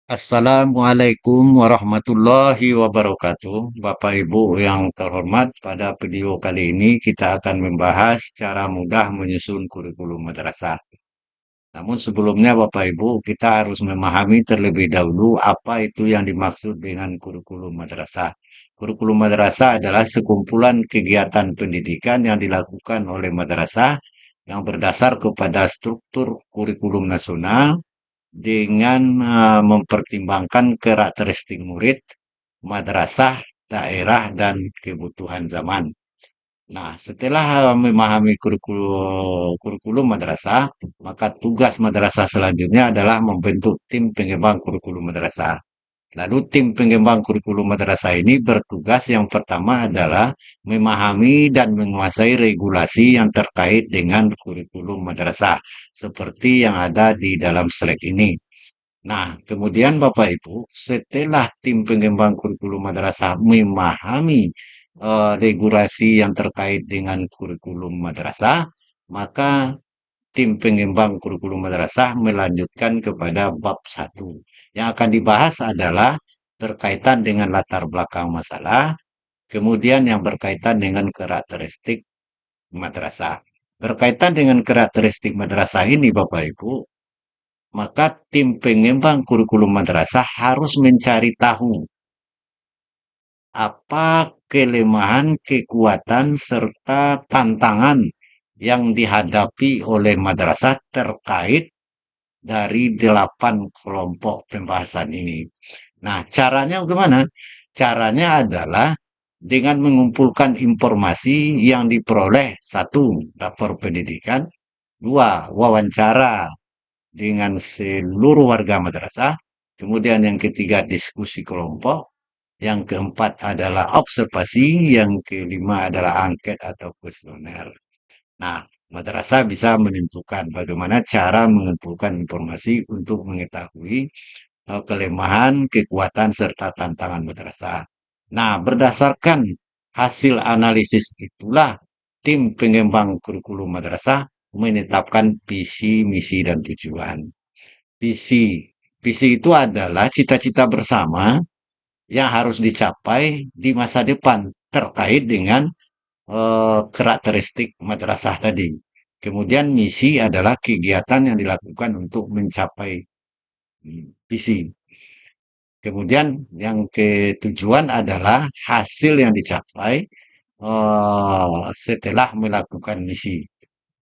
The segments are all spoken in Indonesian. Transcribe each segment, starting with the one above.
Assalamualaikum warahmatullahi wabarakatuh. Bapak Ibu yang terhormat, pada video kali ini kita akan membahas cara mudah menyusun kurikulum madrasah. Namun sebelumnya Bapak Ibu, kita harus memahami terlebih dahulu apa itu yang dimaksud dengan kurikulum madrasah. Kurikulum madrasah adalah sekumpulan kegiatan pendidikan yang dilakukan oleh madrasah yang berdasar kepada struktur kurikulum nasional dengan mempertimbangkan karakteristik murid, madrasah, daerah, dan kebutuhan zaman. Nah, setelah memahami kurikulum madrasah, maka tugas madrasah selanjutnya adalah membentuk tim pengembang kurikulum madrasah. Lalu tim pengembang kurikulum madrasah ini bertugas yang pertama adalah memahami dan menguasai regulasi yang terkait dengan kurikulum madrasah, seperti yang ada di dalam slide ini. Nah, kemudian Bapak Ibu, setelah tim pengembang kurikulum madrasah memahami regulasi yang terkait dengan kurikulum madrasah, maka tim pengembang kurikulum madrasah melanjutkan kepada bab satu. Yang akan dibahas adalah berkaitan dengan latar belakang masalah, kemudian yang berkaitan dengan karakteristik madrasah. Berkaitan dengan karakteristik madrasah ini Bapak Ibu, maka tim pengembang kurikulum madrasah harus mencari tahu apa kelemahan, kekuatan, serta tantangan yang dihadapi oleh madrasah terkait dari 8 kelompok pembahasan ini. Nah, caranya bagaimana? Caranya adalah dengan mengumpulkan informasi yang diperoleh: satu, rapor pendidikan; dua, wawancara dengan seluruh warga madrasah; kemudian yang ketiga, diskusi kelompok; yang keempat adalah observasi; yang kelima adalah angket atau kuesioner. Nah, madrasah bisa menentukan bagaimana cara mengumpulkan informasi untuk mengetahui kelemahan, kekuatan, serta tantangan madrasah. Nah, berdasarkan hasil analisis itulah tim pengembang kurikulum madrasah menetapkan visi, misi, dan tujuan. Visi, visi itu adalah cita-cita bersama yang harus dicapai di masa depan terkait dengan karakteristik madrasah tadi. Kemudian misi adalah kegiatan yang dilakukan untuk mencapai visi. Kemudian yang ketujuan adalah hasil yang dicapai setelah melakukan misi.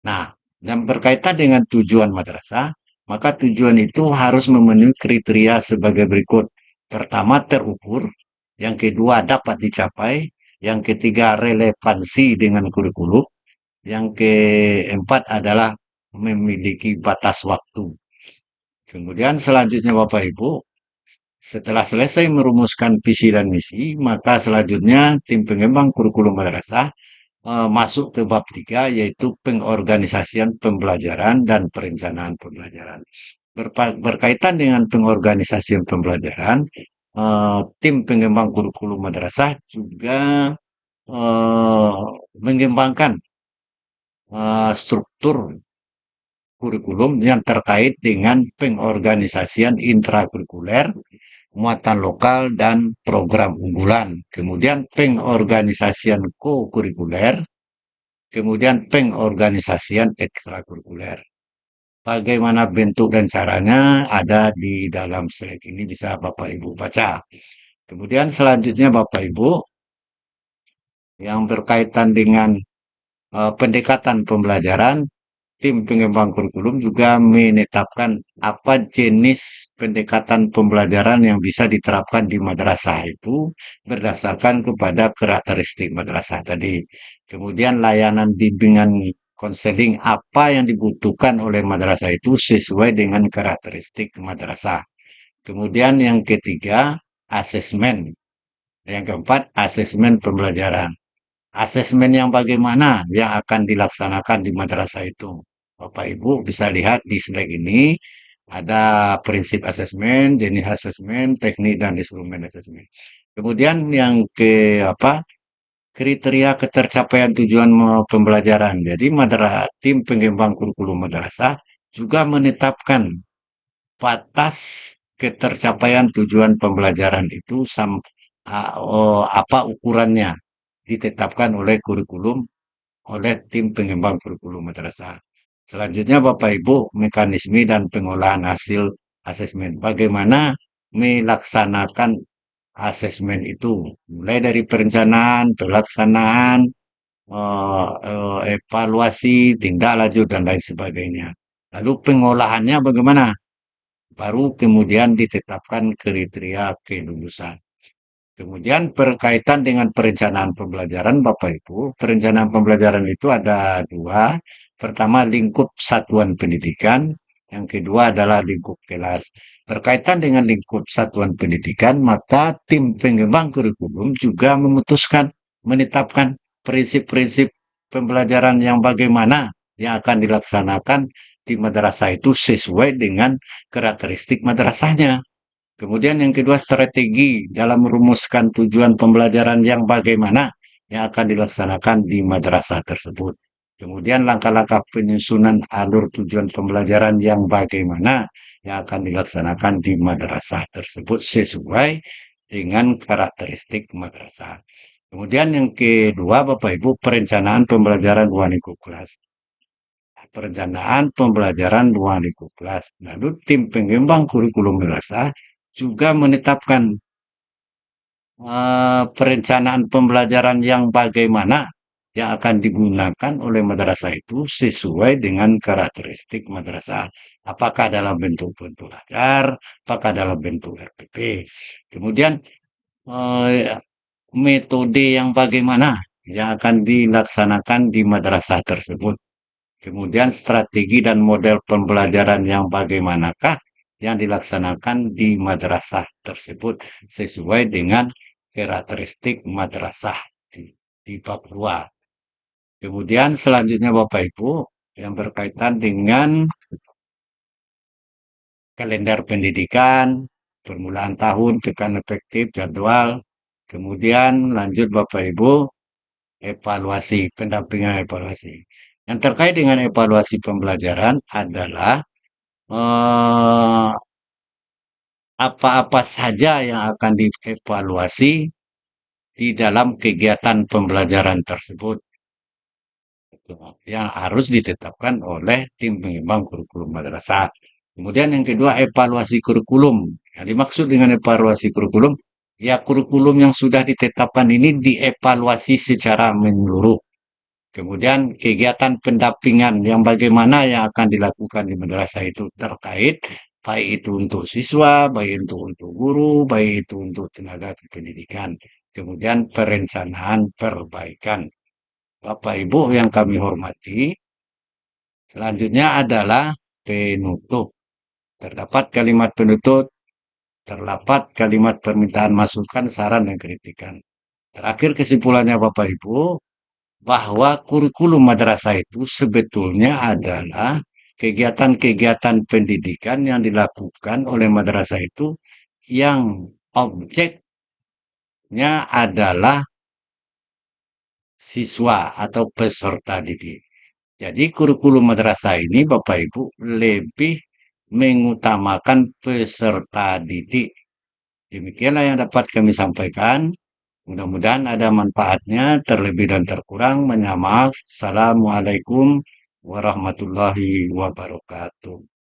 Nah, yang berkaitan dengan tujuan madrasah, maka tujuan itu harus memenuhi kriteria sebagai berikut. Pertama, terukur; yang kedua, dapat dicapai; yang ketiga, relevansi dengan kurikulum; yang keempat adalah memiliki batas waktu. Kemudian selanjutnya Bapak Ibu, setelah selesai merumuskan visi dan misi, maka selanjutnya tim pengembang kurikulum madrasah masuk ke bab 3, yaitu pengorganisasian pembelajaran dan perencanaan pembelajaran. Berkaitan dengan pengorganisasian pembelajaran, tim pengembang kurikulum madrasah juga eh, mengembangkan struktur kurikulum yang terkait dengan pengorganisasian intrakurikuler, muatan lokal, dan program unggulan. Kemudian pengorganisasian co-kurikuler, kemudian pengorganisasian ekstrakurikuler. Bagaimana bentuk dan caranya ada di dalam slide ini, bisa Bapak Ibu baca. Kemudian selanjutnya Bapak Ibu, yang berkaitan dengan pendekatan pembelajaran, tim pengembang kurikulum juga menetapkan apa jenis pendekatan pembelajaran yang bisa diterapkan di madrasah itu berdasarkan kepada karakteristik madrasah tadi. Kemudian layanan bimbingan konseling apa yang dibutuhkan oleh madrasah itu sesuai dengan karakteristik madrasah. Kemudian yang ketiga, asesmen. Yang keempat, asesmen pembelajaran. Asesmen yang bagaimana yang akan dilaksanakan di madrasah itu? Bapak Ibu bisa lihat di slide ini, ada prinsip asesmen, jenis asesmen, teknik, dan instrumen asesmen. Kemudian yang ke apa? Kriteria ketercapaian tujuan pembelajaran. Jadi tim pengembang kurikulum madrasah juga menetapkan batas ketercapaian tujuan pembelajaran itu apa ukurannya ditetapkan oleh kurikulum oleh tim pengembang kurikulum madrasah. Selanjutnya Bapak Ibu, mekanisme dan pengolahan hasil asesmen. Bagaimana melaksanakan asesmen itu? Mulai dari perencanaan, pelaksanaan, evaluasi, tindak lanjut, dan lain sebagainya. Lalu pengolahannya bagaimana? Baru kemudian ditetapkan kriteria kelulusan. Kemudian berkaitan dengan perencanaan pembelajaran, Bapak Ibu, perencanaan pembelajaran itu ada dua. Pertama, lingkup satuan pendidikan. Yang kedua adalah lingkup kelas. Berkaitan dengan lingkup satuan pendidikan, maka tim pengembang kurikulum juga memutuskan, menetapkan prinsip-prinsip pembelajaran yang bagaimana yang akan dilaksanakan di madrasah itu sesuai dengan karakteristik madrasahnya. Kemudian yang kedua, strategi dalam merumuskan tujuan pembelajaran yang bagaimana yang akan dilaksanakan di madrasah tersebut. Kemudian langkah-langkah penyusunan alur tujuan pembelajaran yang bagaimana yang akan dilaksanakan di madrasah tersebut sesuai dengan karakteristik madrasah. Kemudian yang kedua, Bapak Ibu, perencanaan pembelajaran ruang lingkup kelas. Perencanaan pembelajaran ruang lingkup kelas. Lalu tim pengembang kurikulum madrasah juga menetapkan perencanaan pembelajaran yang bagaimana yang akan digunakan oleh madrasah itu sesuai dengan karakteristik madrasah. Apakah dalam bentuk belajar, apakah dalam bentuk RPP. Kemudian metode yang bagaimana yang akan dilaksanakan di madrasah tersebut. Kemudian strategi dan model pembelajaran yang bagaimanakah yang dilaksanakan di madrasah tersebut sesuai dengan karakteristik madrasah di Papua. Kemudian selanjutnya Bapak Ibu yang berkaitan dengan kalender pendidikan, permulaan tahun, tekan efektif, jadwal. Kemudian lanjut Bapak Ibu, evaluasi, pendampingan evaluasi. Yang terkait dengan evaluasi pembelajaran adalah eh, apa-apa saja yang akan dievaluasi di dalam kegiatan pembelajaran tersebut yang harus ditetapkan oleh tim pengembang kurikulum madrasah. Kemudian yang kedua, evaluasi kurikulum. Yang dimaksud dengan evaluasi kurikulum, ya kurikulum yang sudah ditetapkan ini dievaluasi secara menyeluruh. Kemudian kegiatan pendampingan yang bagaimana yang akan dilakukan di madrasah itu terkait baik itu untuk siswa, baik itu untuk guru, baik itu untuk tenaga kependidikan. Kemudian perencanaan perbaikan. Bapak Ibu yang kami hormati, selanjutnya adalah penutup. Terdapat kalimat penutup, terdapat kalimat permintaan masukan, saran, dan kritikan. Terakhir kesimpulannya Bapak Ibu, bahwa kurikulum madrasah itu sebetulnya adalah kegiatan-kegiatan pendidikan yang dilakukan oleh madrasah itu yang objeknya adalah siswa atau peserta didik. Jadi kurikulum madrasah ini Bapak Ibu lebih mengutamakan peserta didik. Demikianlah yang dapat kami sampaikan. Mudah-mudahan ada manfaatnya, terlebih dan terkurang. Mohon maaf. Assalamualaikum warahmatullahi wabarakatuh.